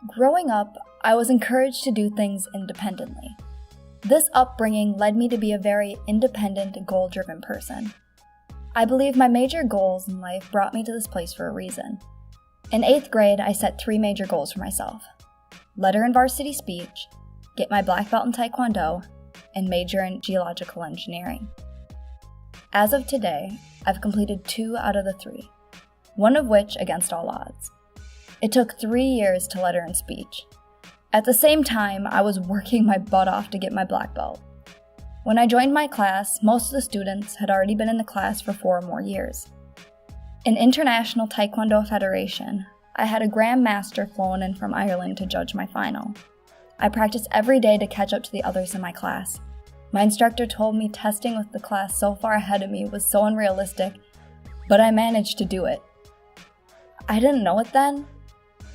Growing up, I was encouraged to do things independently. This upbringing led me to be a very independent and goal-driven person. I believe my major goals in life brought me to this place for a reason. In 8th grade, I set 3 major goals for myself: letter in varsity speech, get my black belt in Taekwondo, and major in geological engineering. As of today, I've completed 2 out of the 3, one of which against all odds. It took 3 years to letter in speech. At the same time, I was working my butt off to get my black belt. When I joined my class, most of the students had already been in the class for 4 or more years. In International Taekwondo Federation, I had a grandmaster flown in from Ireland to judge my final. I practiced every day to catch up to the others in my class. My instructor told me testing with the class so far ahead of me was so unrealistic, but I managed to do it. I didn't know it then,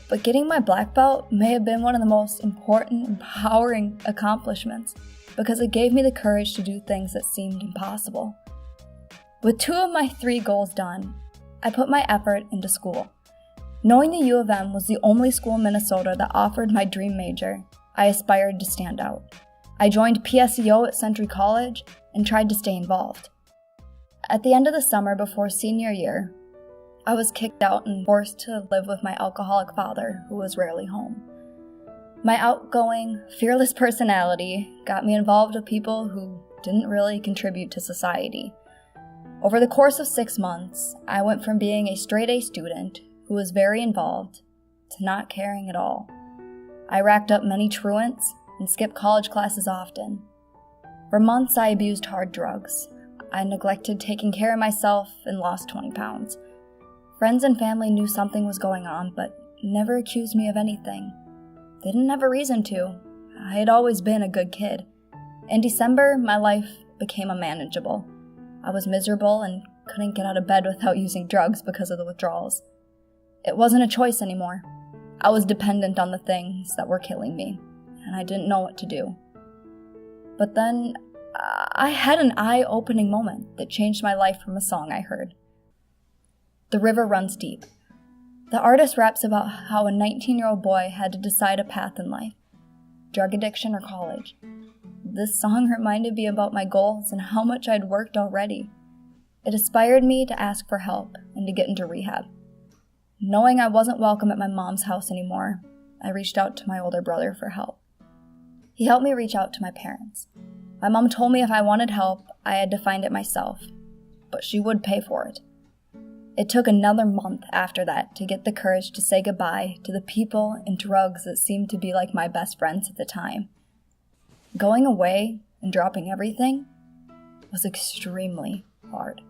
but getting my black belt may have been one of the most important, empowering accomplishments because it gave me the courage to do things that seemed impossible. With 2 of my 3 goals done, I put my effort into school. Knowing the U of M was the only school in Minnesota that offered my dream major, I aspired to stand out. I joined PSEO at Century College and tried to stay involved. At the end of the summer before senior year, I was kicked out and forced to live with my alcoholic father, who was rarely home. My outgoing, fearless personality got me involved with people who didn't really contribute to society. Over the course of 6 months, I went from being a straight-A student who was very involved to not caring at all. I racked up many truants and skipped college classes often. For months, I abused hard drugs. I neglected taking care of myself and lost 20 pounds. Friends and family knew something was going on, but never accused me of anything. They didn't have a reason to. I had always been a good kid. In December, my life became unmanageable. I was miserable and couldn't get out of bed without using drugs because of the withdrawals. It wasn't a choice anymore. I was dependent on the things that were killing me, and I didn't know what to do. But then, I had an eye-opening moment that changed my life from a song I heard. The River Runs Deep. The artist raps about how a 19-year-old boy had to decide a path in life, drug addiction or college. This song reminded me about my goals and how much I'd worked already. It inspired me to ask for help and to get into rehab. Knowing I wasn't welcome at my mom's house anymore, I reached out to my older brother for help. He helped me reach out to my parents. My mom told me if I wanted help, I had to find it myself, but she would pay for it. It took another month after that to get the courage to say goodbye to the people and drugs that seemed to be like my best friends at the time. Going away and dropping everything was extremely hard.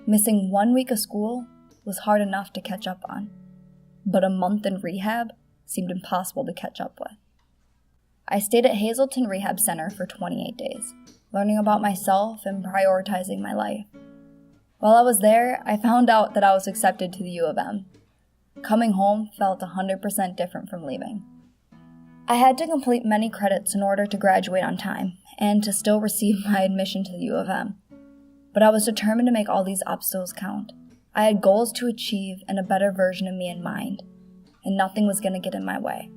Missing 1 week of school was hard enough to catch up on, but a month in rehab seemed impossible to catch up with. I stayed at Hazelton Rehab Center for 28 days, learning about myself and prioritizing my life. While I was there, I found out that I was accepted to the U of M. Coming home felt 100% different from leaving. I had to complete many credits in order to graduate on time and to still receive my admission to the U of M. But I was determined to make all these obstacles count. I had goals to achieve and a better version of me in mind, and nothing was going to get in my way.